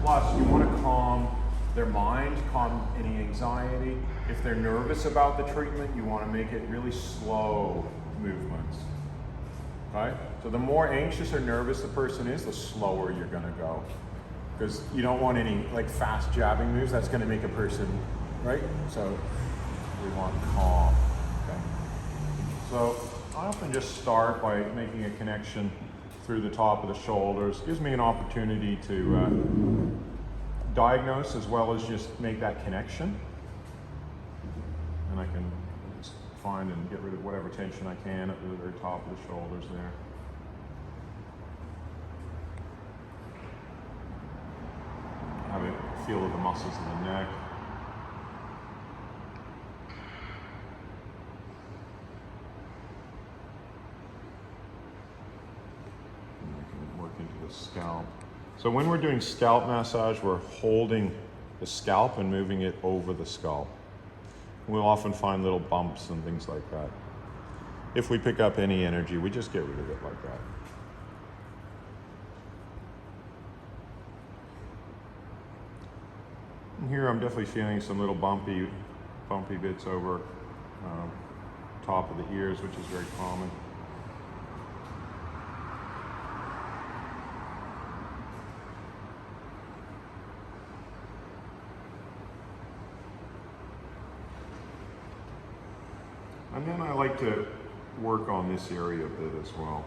Plus, you want to calm their mind, calm any anxiety. If they're nervous about the treatment, you want to make it really slow movements. Okay? So the more anxious or nervous the person is, the slower you're going to go. Because you don't want any like fast jabbing moves. That's going to make a person, right? So we want calm. Okay? So I often just start by making a connection through the top of the shoulders. Gives me an opportunity to diagnose as well as just make that connection. And I can just find and get rid of whatever tension I can at the very top of the shoulders there. Have a feel of the muscles in the neck. And I can work into the scalp. So when we're doing scalp massage, we're holding the scalp and moving it over the scalp. We'll often find little bumps and things like that. If we pick up any energy, we just get rid of it like that. And here I'm definitely feeling some little bumpy bits over top of the ears, which is very common. And then I like to work on this area a bit as well.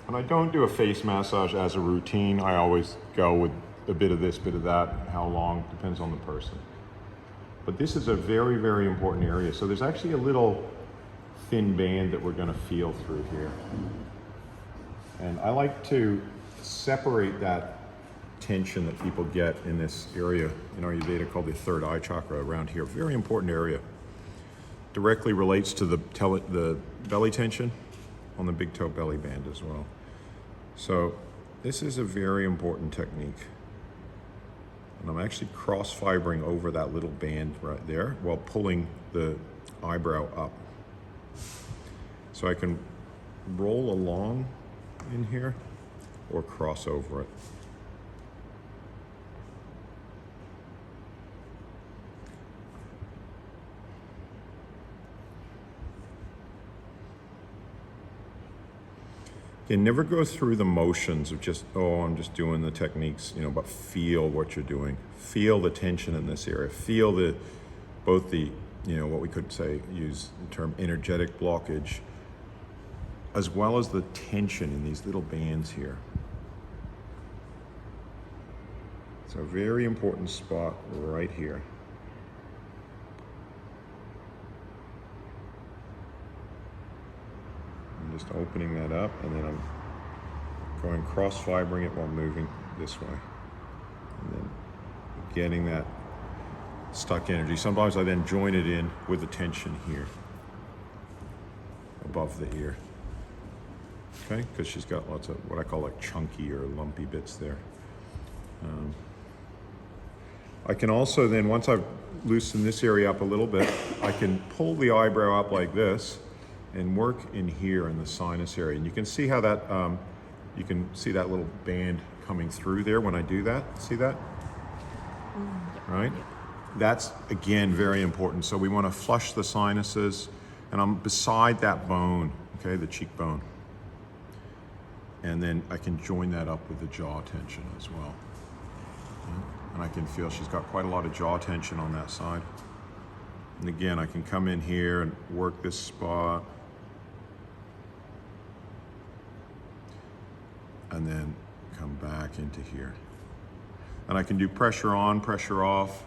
And I don't do a face massage as a routine. I always go with a bit of this, bit of that, how long, depends on the person. But this is a very, very important area. So there's actually a little thin band that we're gonna feel through here. And I like to separate that tension that people get in this area in Ayurveda called the third eye chakra around here. Very important area. Directly relates to the belly tension on the big toe belly band as well. So this is a very important technique. And I'm actually cross-fibering over that little band right there while pulling the eyebrow up. So I can roll along in here or cross over it. Okay, never go through the motions of just, oh, I'm just doing the techniques, but feel what you're doing. Feel the tension in this area. Feel both the, what we could say, use the term energetic blockage, as well as the tension in these little bands here. It's a very important spot right here. Just opening that up, and then I'm going cross-fibering it while moving this way. And then getting that stuck energy. Sometimes I then join it in with the tension here above the ear. Okay, because she's got lots of what I call like chunky or lumpy bits there. I can also then, once I've loosened this area up a little bit, I can pull the eyebrow up like this and work in here in the sinus area. And you can see how that, you can see that little band coming through there when I do that. See that? Right? That's, again, very important. So we want to flush the sinuses, and I'm beside that bone, okay, the cheekbone. And then I can join that up with the jaw tension as well. And I can feel she's got quite a lot of jaw tension on that side. And again, I can come in here and work this spot. And then come back into here. And I can do pressure on, pressure off.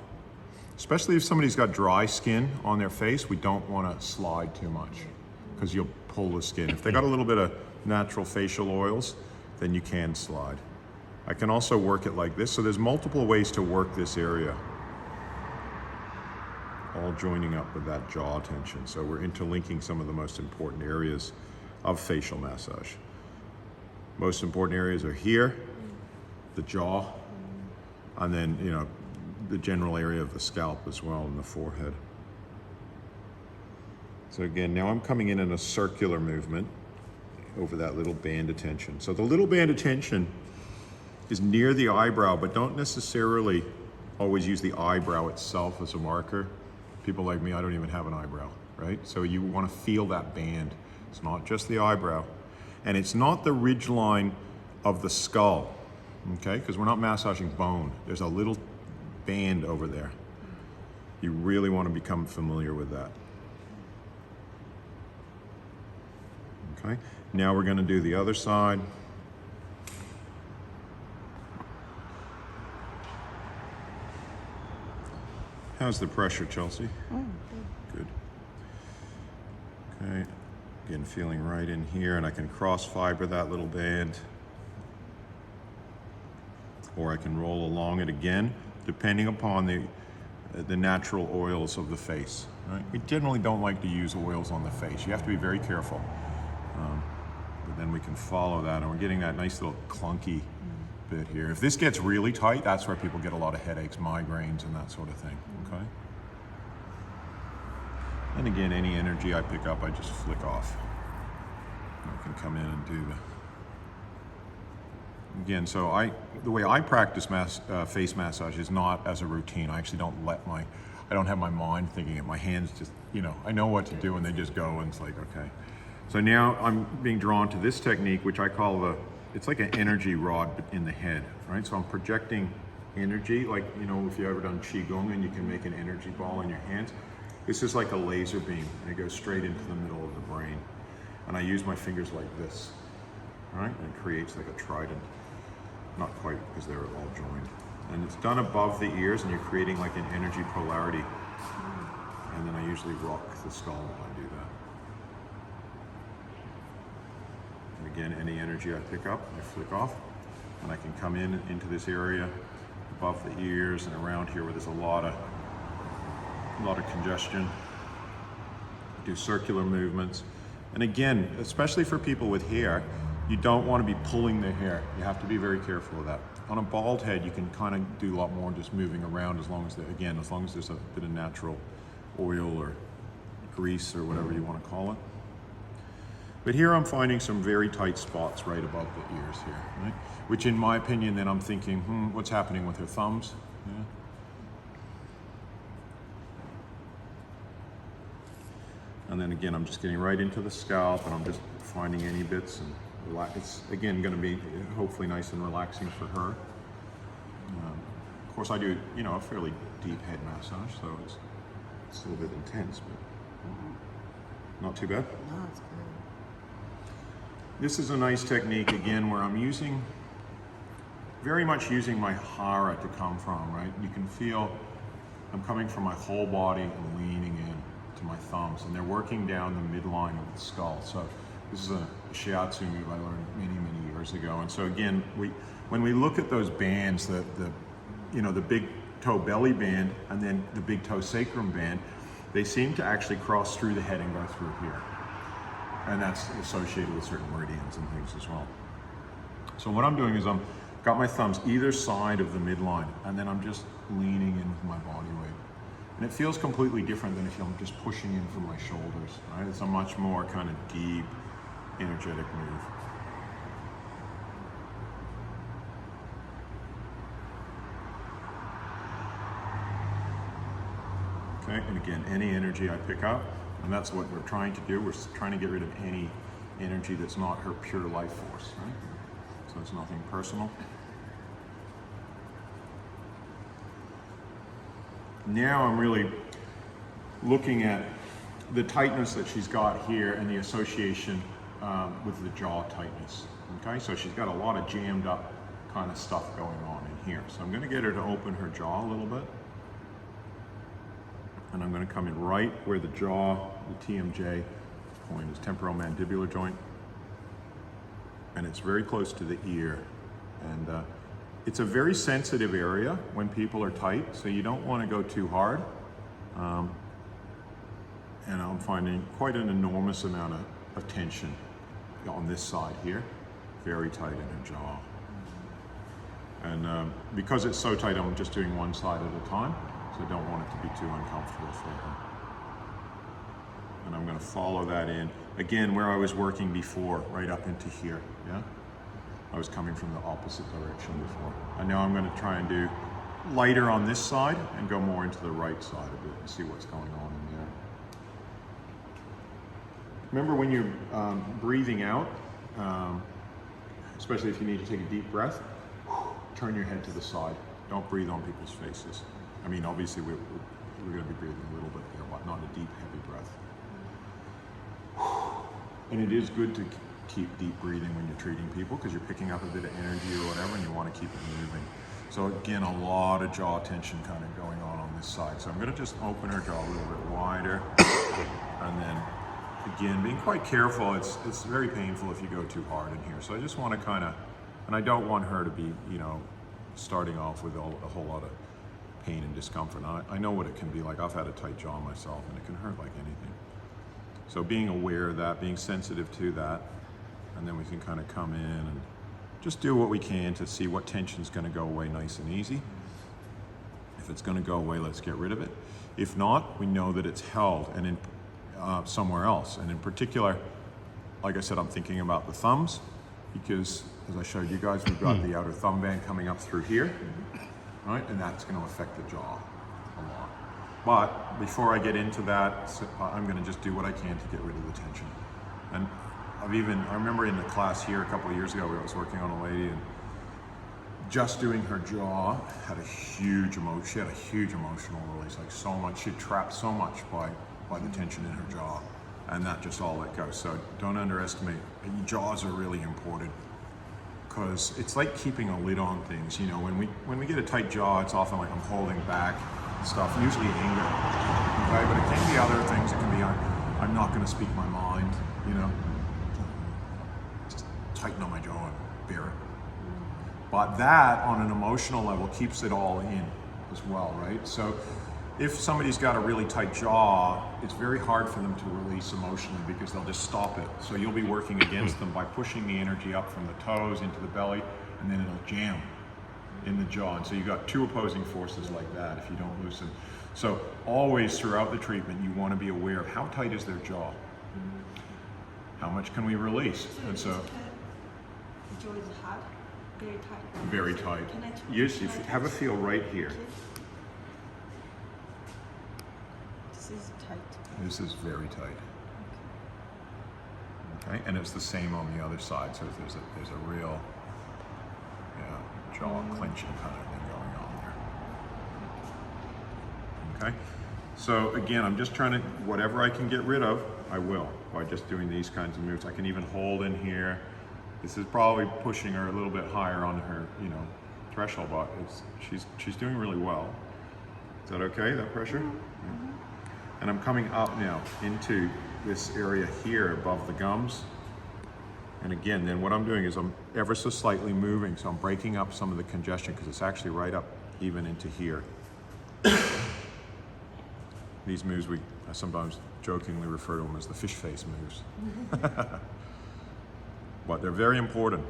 Especially if somebody's got dry skin on their face, we don't want to slide too much because you'll pull the skin. If they got a little bit of natural facial oils, then you can slide. I can also work it like this. So there's multiple ways to work this area. All joining up with that jaw tension. So we're interlinking some of the most important areas of facial massage. Most important areas are here, the jaw, and then, the general area of the scalp as well, and the forehead. So again, now I'm coming in a circular movement over that little band of tension. So the little band of tension is near the eyebrow, but don't necessarily always use the eyebrow itself as a marker. People like me, I don't even have an eyebrow, right? So you want to feel that band. It's not just the eyebrow. And it's not the ridge line of the skull, okay? Because we're not massaging bone. There's a little band over there. You really want to become familiar with that. Okay, now we're going to do the other side. How's the pressure, Chelsea? Oh, good. Okay, again, feeling right in here, and I can cross fiber that little band, or I can roll along it again, depending upon the natural oils of the face. Right? We generally don't like to use oils on the face. You have to be very careful. But then we can follow that, and we're getting that nice little clunky bit here. If this gets really tight, that's where people get a lot of headaches, migraines, and that sort of thing, okay? And again, any energy I pick up, I just flick off. I can come in and do again, so the way I practice face massage is not as a routine. I actually don't I don't have my mind thinking it. My hands just, I know what to do, and they just go, and it's like, okay. So now I'm being drawn to this technique, which I call it's like an energy rod in the head, right? So I'm projecting energy, like, if you've ever done Qigong and you can make an energy ball in your hands. This is like a laser beam, and it goes straight into the middle of the brain. And I use my fingers like this, all right? And it creates like a trident. Not quite, because they're all joined. And it's done above the ears, and you're creating like an energy polarity. And then I usually rock the skull while I do that. And again, any energy I pick up, I flick off, and I can come into this area above the ears and around here where there's a lot of congestion. Do circular movements. And again, especially for people with hair, you don't want to be pulling their hair. You have to be very careful of that. On a bald head, you can kind of do a lot more just moving around, as long as there's a bit of natural oil or grease or whatever you want to call it. But here I'm finding some very tight spots right above the ears here, right? Which in my opinion, then I'm thinking, what's happening with her thumbs? Yeah. And then again, I'm just getting right into the scalp, and I'm just finding any bits, and it's again going to be hopefully nice and relaxing for her. Of course, I do, a fairly deep head massage, so it's a little bit intense, but not too bad. no, it's good. This is a nice technique, again, where I'm very much using my hara to come from, right? You can feel I'm coming from my whole body and leaning in to my thumbs, and they're working down the midline of the skull. So this is a shiatsu move I learned many, many years ago. And so again, when we look at those bands, the big toe belly band and then the big toe sacrum band, they seem to actually cross through the head and go through here. And that's associated with certain meridians and things as well. So what I'm doing is I'm got my thumbs either side of the midline, and then I'm just leaning in with my body weight. And it feels completely different than if I'm just pushing in from my shoulders, right? It's a much more kind of deep, energetic move. Okay, and again, any energy I pick up, and that's what we're trying to do. We're trying to get rid of any energy that's not her pure life force, right? So it's nothing personal. Now I'm really looking at the tightness that she's got here and the association with the jaw tightness. Okay, so she's got a lot of jammed up kind of stuff going on in here. So I'm going to get her to open her jaw a little bit. And I'm going to come in right where the jaw, the TMJ point is, temporomandibular joint. And it's very close to the ear. And it's a very sensitive area when people are tight, so you don't want to go too hard. And I'm finding quite an enormous amount of tension on this side here. Very tight in her jaw. And because it's so tight, I'm just doing one side at a time. So I don't want it to be too uncomfortable for her. And I'm going to follow that in, again, where I was working before, right up into here, yeah? I was coming from the opposite direction before. And now I'm going to try and do lighter on this side and go more into the right side a bit and see what's going on in there. Remember when you're breathing out, especially if you need to take a deep breath, turn your head to the side. Don't breathe on people's faces. I mean, obviously we're going to be breathing a little bit there, but not a deep, heavy breath. And it is good to keep deep breathing when you're treating people because you're picking up a bit of energy or whatever and you want to keep it moving. So again, a lot of jaw tension kind of going on this side. So I'm going to just open her jaw a little bit wider and then again, being quite careful. It's very painful if you go too hard in here. So I just want to kind of, and I don't want her to be, you know, starting off with a whole lot of pain and discomfort. And I know what it can be like. I've had a tight jaw myself and it can hurt like anything. So being aware of that, being sensitive to that, and then we can kind of come in and just do what we can to see what tension's going to go away nice and easy. If it's going to go away, let's get rid of it. If not, we know that it's held and in somewhere else. And in particular, like I said, I'm thinking about the thumbs because, as I showed you guys, we've got the outer thumb band coming up through here, right? And that's going to affect the jaw a lot. But before I get into that, I'm going to just do what I can to get rid of the tension. And I remember in the class here a couple of years ago where I was working on a lady and just doing her jaw had a huge emotion. She had a huge emotional release, like so much. She trapped so much by the tension in her jaw, and that just all let go. So don't underestimate. Jaws are really important because it's like keeping a lid on things. You know, when we get a tight jaw, it's often like I'm holding back stuff, usually anger. Okay, but it can be other things. It can be I'm not going to speak my mind. You know, just tighten on my jaw and bear it. But that, on an emotional level, keeps it all in as well, right? So if somebody's got a really tight jaw, it's very hard for them to release emotionally because they'll just stop it. So you'll be working against them by pushing the energy up from the toes into the belly, and then it'll jam in the jaw. And so you've got two opposing forces like that if you don't loosen. So always throughout the treatment, you want to be aware of how tight is their jaw. How much can we release? And so the jaw is hard, very tight. Very tight. Yes, if you have a feel right here. This is tight. This is very tight. Okay, and it's the same on the other side. So there's a real jaw clenching kind of thing going on there. Okay, so again, I'm just trying to, whatever I can get rid of, I will by just doing these kinds of moves. I can even hold in here. This is probably pushing her a little bit higher on her, you know, threshold, but she's doing really well. Is that okay? That pressure? Yeah. And I'm coming up now into this area here above the gums. And again, then what I'm doing is I'm ever so slightly moving, so I'm breaking up some of the congestion because it's actually right up even into here. These moves, I sometimes jokingly refer to them as the fish face moves. But they're very important,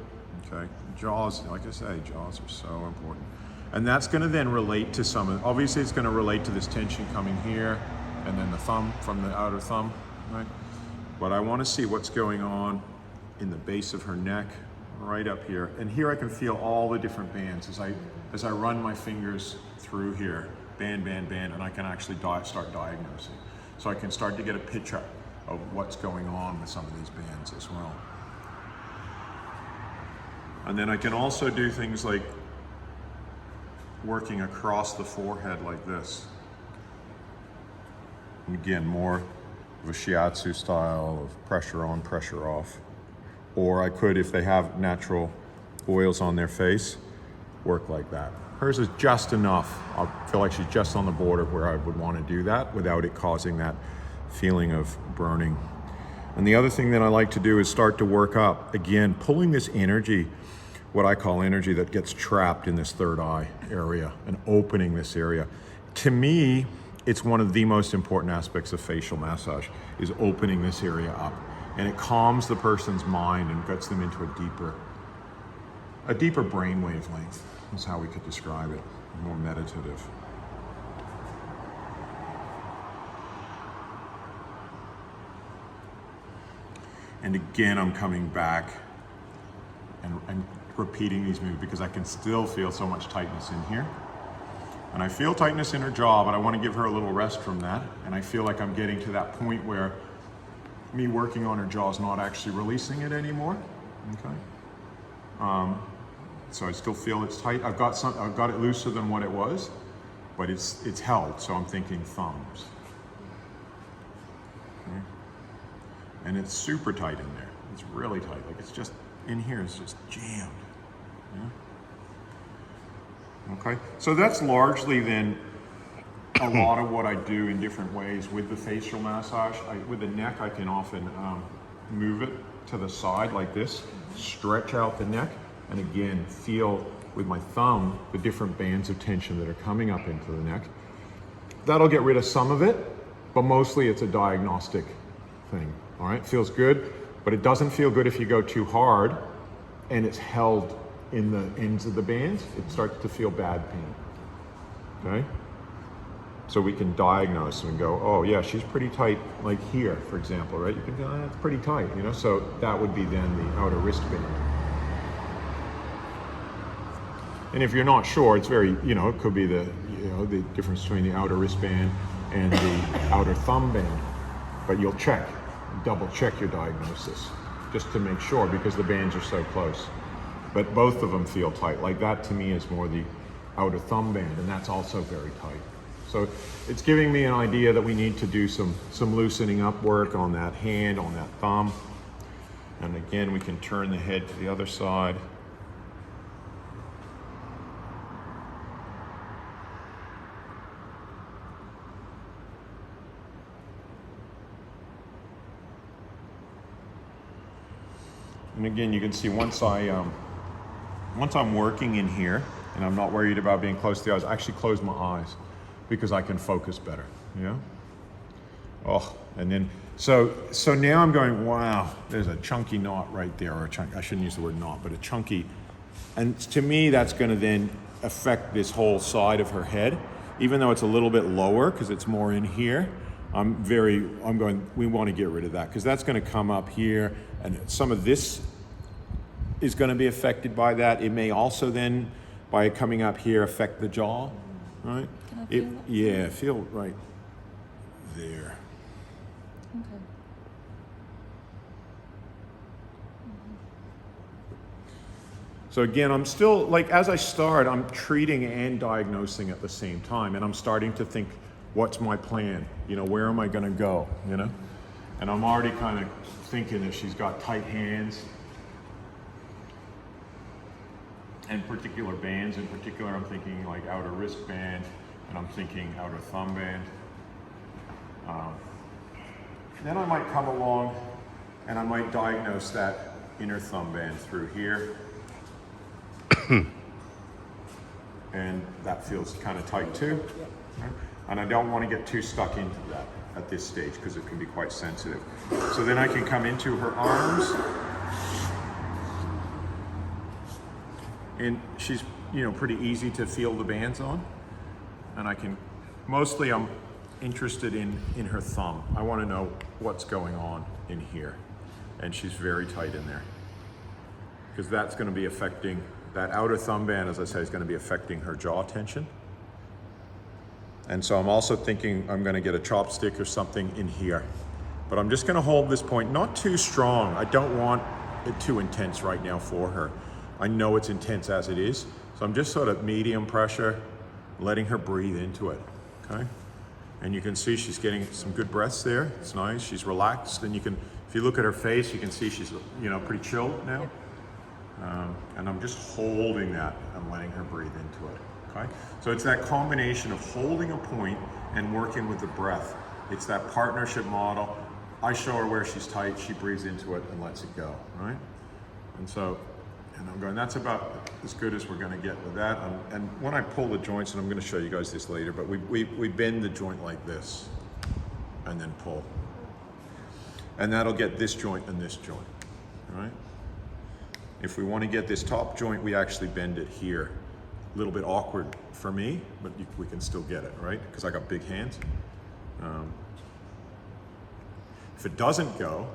okay? Jaws, like I say, jaws are so important. And that's gonna then relate to obviously it's gonna relate to this tension coming here, and then the thumb from the outer thumb, right? But I want to see what's going on in the base of her neck, right up here. And here I can feel all the different bands as I run my fingers through here, band, and I can actually start diagnosing. So I can start to get a picture of what's going on with some of these bands as well. And then I can also do things like working across the forehead like this. And again, more of a shiatsu style of pressure on, pressure off. Or I could, if they have natural oils on their face, work like that. Hers is just enough. I feel like she's just on the border where I would want to do that without it causing that feeling of burning. And the other thing that I like to do is start to work up, again, pulling this energy, what I call energy that gets trapped in this third eye area and opening this area. To me, it's one of the most important aspects of facial massage is opening this area up. And it calms the person's mind and gets them into a deeper brain wavelength. That's how we could describe it, more meditative. And again, I'm coming back and repeating these moves because I can still feel so much tightness in here. And I feel tightness in her jaw, but I want to give her a little rest from that. And I feel like I'm getting to that point where me working on her jaw is not actually releasing it anymore. Okay. So I still feel it's tight. I've got it looser than what it was, but it's held. So I'm thinking thumbs. Okay. And it's super tight in there. It's really tight. Like it's just in here. It's just jammed. Yeah. Okay, so that's largely then a lot of what I do in different ways with the facial massage. With the neck, I can often move it to the side like this, stretch out the neck, and again, feel with my thumb the different bands of tension that are coming up into the neck. That'll get rid of some of it, but mostly it's a diagnostic thing, all right? Feels good, but it doesn't feel good if you go too hard and it's held in the ends of the bands. It starts to feel bad pain, okay? So we can diagnose and go, oh yeah, she's pretty tight, like here, for example, right? You can go, oh, that's pretty tight, you know? So that would be then the outer wristband. And if you're not sure, it's very, you know, it could be the difference between the outer wristband and the outer thumb band. But you'll check, double check your diagnosis, just to make sure, because the bands are so close. But both of them feel tight. Like that to me is more the outer thumb band, and that's also very tight. So it's giving me an idea that we need to do some loosening up work on that hand, on that thumb. And again, we can turn the head to the other side. And again, you can see once I'm working in here and I'm not worried about being close to the eyes, I actually close my eyes because I can focus better, yeah? Oh, and then, so now I'm going, wow, there's a chunky knot right there, or I shouldn't use the word knot, but a chunky, and to me, that's gonna then affect this whole side of her head, even though it's a little bit lower because it's more in here. I'm going, we wanna get rid of that because that's gonna come up here, and some of this is gonna be affected by that. It may also then, by coming up here, affect the jaw, right? Can I feel that? Yeah, feel right there. Okay. So again, I'm still, like, as I start, I'm treating and diagnosing at the same time, and I'm starting to think, what's my plan? You know, where am I gonna go, you know? And I'm already kind of thinking that she's got tight hands, and particular bands. In particular, I'm thinking like outer wristband, and I'm thinking outer thumb band. Then I might come along and I might diagnose that inner thumb band through here. And that feels kind of tight too. Right? And I don't want to get too stuck into that at this stage because it can be quite sensitive. So then I can come into her arms. And she's, you know, pretty easy to feel the bands on. And I can, mostly I'm interested in her thumb. I want to know what's going on in here. And she's very tight in there. Because that's going to be affecting, that outer thumb band, as I say, is going to be affecting her jaw tension. And so I'm also thinking I'm going to get a chopstick or something in here. But I'm just going to hold this point, not too strong. I don't want it too intense right now for her. I know it's intense as it is, so I'm just sort of medium pressure, letting her breathe into it, okay? And you can see she's getting some good breaths there. It's nice, she's relaxed, and you can, if you look at her face, you can see she's, you know, pretty chilled now. And I'm just holding that and letting her breathe into it, okay? So it's that combination of holding a point and working with the breath. It's that partnership model. I show her where she's tight, she breathes into it and lets it go, right? And so, and I'm going, that's about as good as we're going to get with that. And when I pull the joints, and I'm going to show you guys this later, but we bend the joint like this and then pull. And that'll get this joint and this joint, right? If we want to get this top joint, we actually bend it here. A little bit awkward for me, but we can still get it, right? Because I got big hands. If it doesn't go,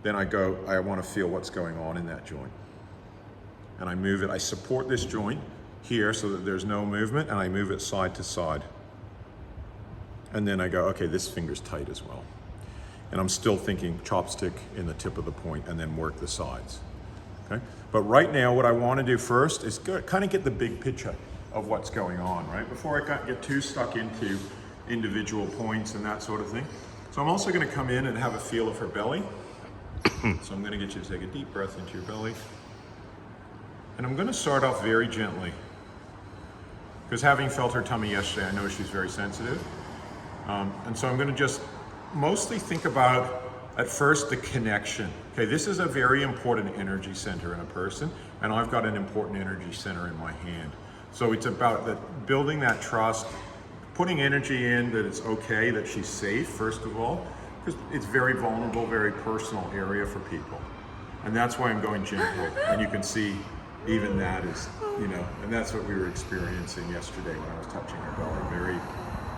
then I want to feel what's going on in that joint. and I move it. I support this joint here so that there's no movement, and I move it side to side. And then I go, okay, this finger's tight as well. And I'm still thinking chopstick in the tip of the point and then work the sides, okay? But right now, what I wanna do first is kind of get the big picture of what's going on, right? Before I get too stuck into individual points and that sort of thing. So I'm also gonna come in and have a feel of her belly. So I'm gonna get you to take a deep breath into your belly. And I'm gonna start off very gently. Because having felt her tummy yesterday, I know she's very sensitive. And so I'm gonna just mostly think about, at first, the connection. Okay, this is a very important energy center in a person, and I've got an important energy center in my hand. So it's about building that trust, putting energy in that it's okay, that she's safe, first of all, because it's very vulnerable, very personal area for people. And that's why I'm going gentle. And you can see even that is, you know, and that's what we were experiencing yesterday when I was touching her belly.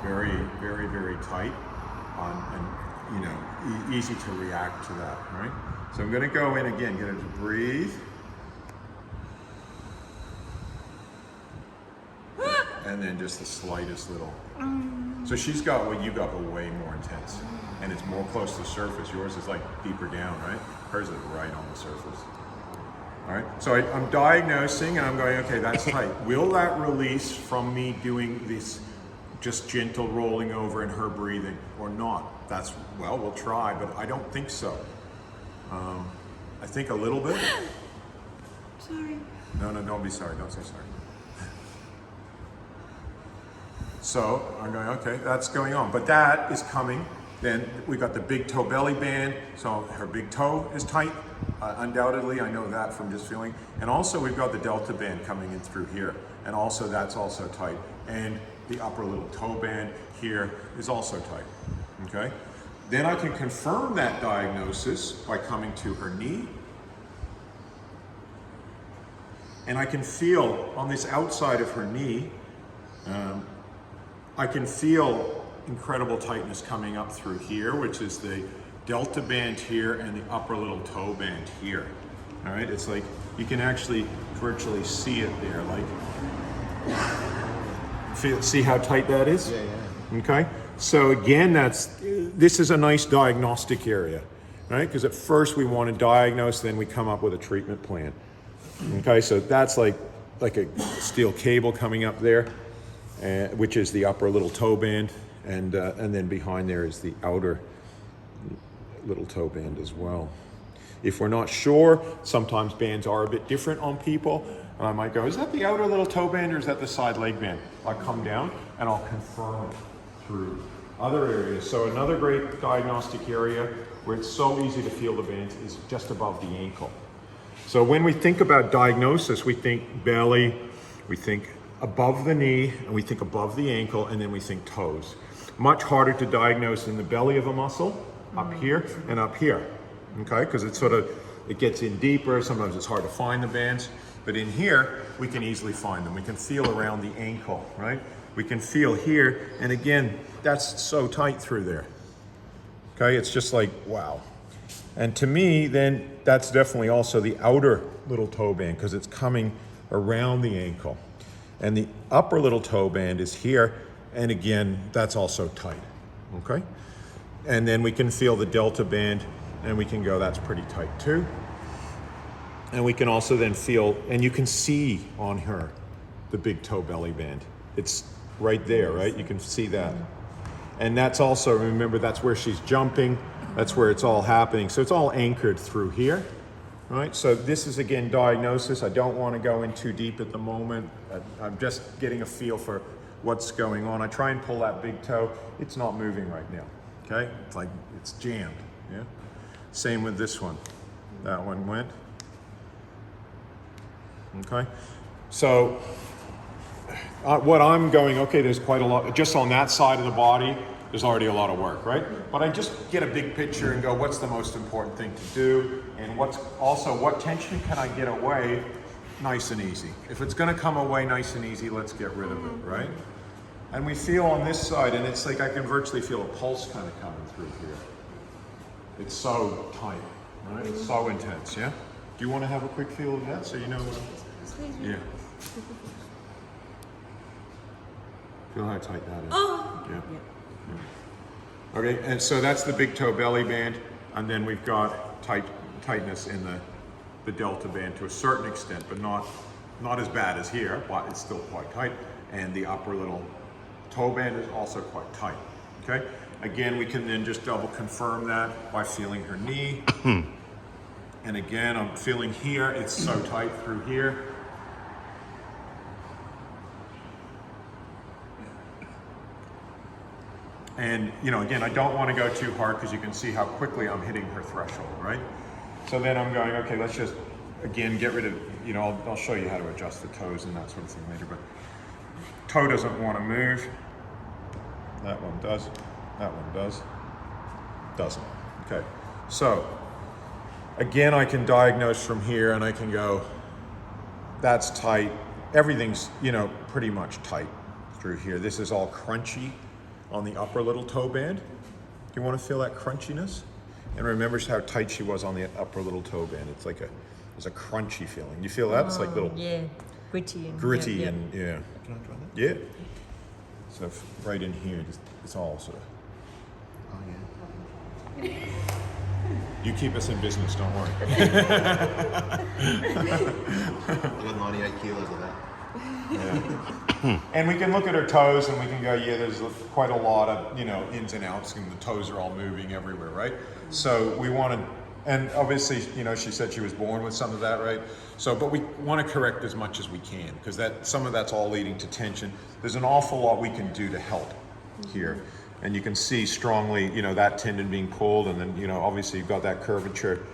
Very tight and, you know, easy to react to that, right? So I'm gonna go in again, get her to breathe. And then just the slightest little. So she's got what you got, but way more intense. And it's more close to the surface. Yours is like deeper down, right? Hers is right on the surface. All right, so I'm diagnosing and I'm going, okay, that's tight. Will that release from me doing this just gentle rolling over and her breathing or not? That's, well, we'll try, but I don't think so. I think a little bit. Sorry. No, don't be sorry, don't say sorry. So I'm going, okay, that's going on, but that is coming. Then we got the big toe belly band, so her big toe is tight, undoubtedly, I know that from just feeling. And also we've got the delta band coming in through here, and also that's also tight. And the upper little toe band here is also tight, okay? Then I can confirm that diagnosis by coming to her knee. And I can feel on this outside of her knee, I can feel incredible tightness coming up through here, which is the delta band here and the upper little toe band here. All right, it's like you can actually virtually see it there. Like, see how tight that is? Yeah. Okay, so again, this is a nice diagnostic area, right? Because at first we want to diagnose, then we come up with a treatment plan. Okay, so that's like a steel cable coming up there, which is the upper little toe band. And then behind there is the outer little toe band as well. If we're not sure, sometimes bands are a bit different on people. And I might go, is that the outer little toe band or is that the side leg band? I'll come down and I'll confirm it through other areas. So another great diagnostic area where it's so easy to feel the bands is just above the ankle. So when we think about diagnosis, we think belly, we think above the knee, and we think above the ankle, and then we think toes. Much harder to diagnose in the belly of a muscle, up here and up here, okay? Because it gets in deeper, sometimes it's hard to find the bands, but in here, we can easily find them. We can feel around the ankle, right? We can feel here, and again, that's so tight through there, okay? It's just like, wow. And to me, then, that's definitely also the outer little toe band, because it's coming around the ankle. And the upper little toe band is here, and again, that's also tight, okay? And then we can feel the delta band, and we can go, that's pretty tight too. And we can also then feel, and you can see on her, the big toe belly band. It's right there, right? You can see that. And that's also, remember, that's where she's jumping, that's where it's all happening. So it's all anchored through here. Right, so this is again diagnosis. I don't want to go in too deep at the moment. I'm just getting a feel for what's going on. I try and pull that big toe. It's not moving right now, okay? It's like it's jammed, yeah? Same with this one. That one went. Okay, so what I'm going, okay, there's quite a lot, just on that side of the body, there's already a lot of work, right? But I just get a big picture and go, what's the most important thing to do? And what tension can I get away nice and easy? If it's gonna come away nice and easy, let's get rid of it, right? And we feel on this side, and it's like I can virtually feel a pulse kind of coming through here. It's so tight, right? It's so intense, yeah? Do you want to have a quick feel of that so you know? Excuse me. Yeah. Feel how tight that is. Oh. Yeah. Yeah. Okay, and so that's the big toe belly band, and then we've got tightness in the delta band to a certain extent, but not as bad as here, but it's still quite tight. And the upper little toe band is also quite tight. Okay. Again, we can then just double confirm that by feeling her knee. And again, I'm feeling here, it's so tight through here. And you know, again, I don't want to go too hard because you can see how quickly I'm hitting her threshold, right? So then I'm going, okay, let's just, again, get rid of, you know, I'll show you how to adjust the toes and that sort of thing later, but toe doesn't want to move. That one does. That one does. Doesn't. Okay. So, again, I can diagnose from here and I can go, that's tight. Everything's, you know, pretty much tight through here. This is all crunchy on the upper little toe band. Do you want to feel that crunchiness? And remember how tight she was on the upper little toe band. It's like there's a crunchy feeling. You feel that? It's like little gritty and yeah. Can I try that? Yeah. So right in here, it's all sort of. Oh yeah. You keep us in business, don't worry. I got 98 kilos of that. Yeah. And we can look at her toes and we can go, yeah, there's quite a lot of, you know, ins and outs, and the toes are all moving everywhere, right? So we want to, and obviously, you know, she said she was born with some of that, right? So, but we want to correct as much as we can, because some of that's all leading to tension. There's an awful lot we can do to help here. And you can see strongly, you know, that tendon being pulled, and then, you know, obviously you've got that curvature.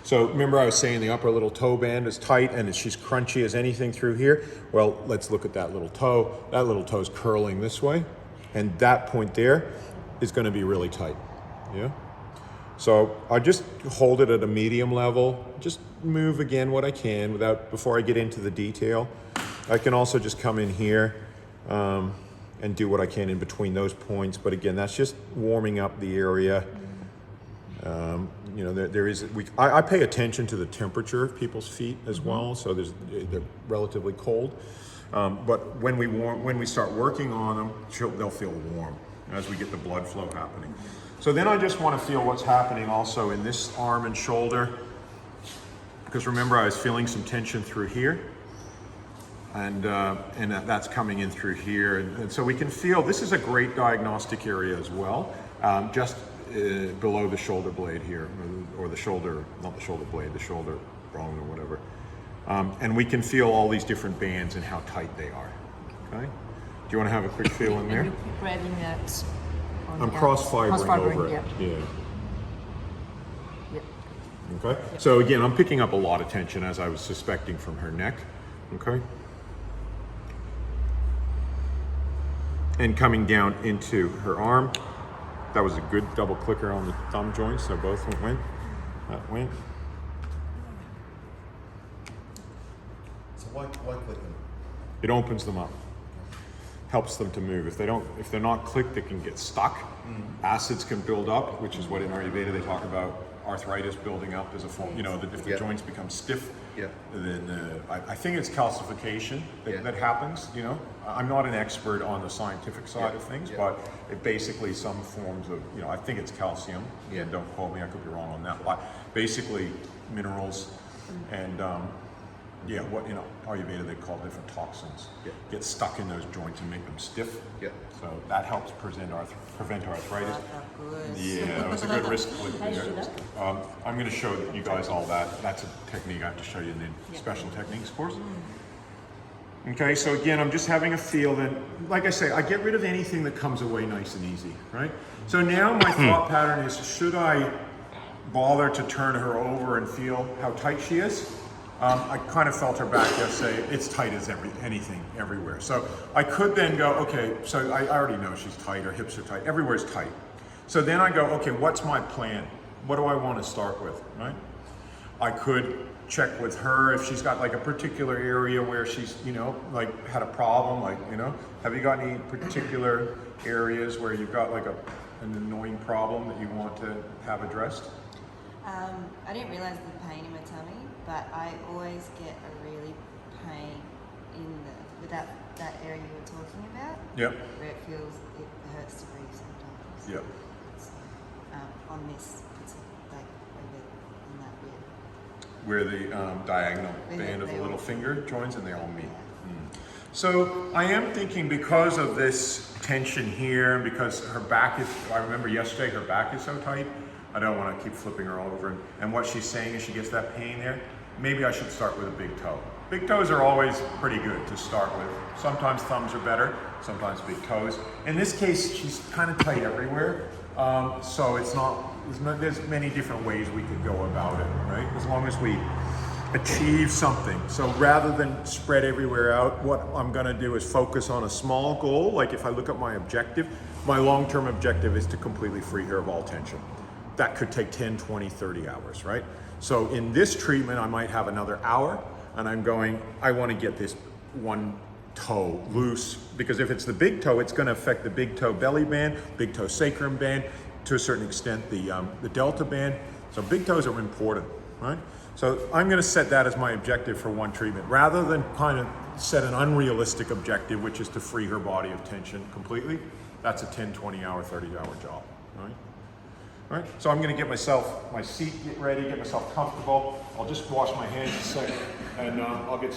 So remember I was saying the upper little toe band is tight and she's crunchy as anything through here. Well, let's look at that little toe. That little toe's curling this way, and that point there is going to be really tight. Yeah. So I just hold it at a medium level, just move again what I can before I get into the detail. I can also just come in here and do what I can in between those points. But again, that's just warming up the area. You know, I pay attention to the temperature of people's feet as well. So they're relatively cold. But when we start working on them, they'll feel warm as we get the blood flow happening. So then I just want to feel what's happening also in this arm and shoulder. Because remember, I was feeling some tension through here. And that's coming in through here. And so we can feel, this is a great diagnostic area as well, just below the shoulder blade here, or the shoulder, not the shoulder blade, the shoulder bone or whatever. And we can feel all these different bands and how tight they are, okay? Do you want to have a quick feel in there? You're grabbing that. I'm cross-fibering over it. Yeah. Yep. Okay, so again, I'm picking up a lot of tension as I was suspecting from her neck, okay? And coming down into her arm. That was a good double clicker on the thumb joint, so both went. That went. So why click them? It opens them up. Helps them to move. If they're not clicked, they can get stuck. Acids can build up, which is what in Ayurveda they talk about arthritis building up as a form. You know, if the joints become stiff, then I think it's calcification that happens. You know, I'm not an expert on the scientific side of things, but it basically some forms of, you know, I think it's calcium. Yeah. Don't quote me, I could be wrong on that. But basically minerals and what, you know, Ayurveda they call different toxins get stuck in those joints and make them stiff. Yeah. So that helps prevent arthritis. Yeah, it was a good wrist flick there. I'm going to show you guys all that. That's a technique I have to show you in the special techniques course. Okay, so again, I'm just having a feel, and like I say, I get rid of anything that comes away nice and easy, right? So now my thought pattern is, should I bother to turn her over and feel how tight she is? I kind of felt her back yesterday. It's tight as anything, everywhere. So I could then go, okay, so I already know she's tight, her hips are tight, everywhere's tight. So then I go, okay, what's my plan? What do I want to start with, right? I could check with her if she's got like a particular area where she's, you know, like had a problem, like, you know, have you got any particular areas where you've got like an annoying problem that you want to have addressed? I didn't realize the pain in my tummy, but I always get a really pain in with that area you were talking about, Yep. where it hurts to breathe sometimes. Yep. So, on this, it's like over in that bit. Where the diagonal Where band of they the all- little finger joins and they all meet. Yeah. So I am thinking because of this tension here, and because her back is, I remember yesterday her back is so tight, I don't want to keep flipping her all over. And what she's saying is she gets that pain there. Maybe I should start with a big toe. Big toes are always pretty good to start with. Sometimes thumbs are better, sometimes big toes. In this case, she's kind of tight everywhere. So there's many different ways we could go about it, right? As long as we achieve something. So rather than spread everywhere out, what I'm gonna do is focus on a small goal. Like if I look at my objective, my long-term objective is to completely free her of all tension. That could take 10, 20, 30 hours, right? So in this treatment, I might have another hour and I wanna get this one toe loose, because if it's the big toe, it's gonna affect the big toe belly band, big toe sacrum band, to a certain extent the delta band. So big toes are important, right? So I'm gonna set that as my objective for one treatment, rather than kind of set an unrealistic objective, which is to free her body of tension completely. That's a 10, 20 hour, 30 hour job, right? All right, so I'm gonna get myself, my seat, get ready, get myself comfortable. I'll just wash my hands a second and I'll get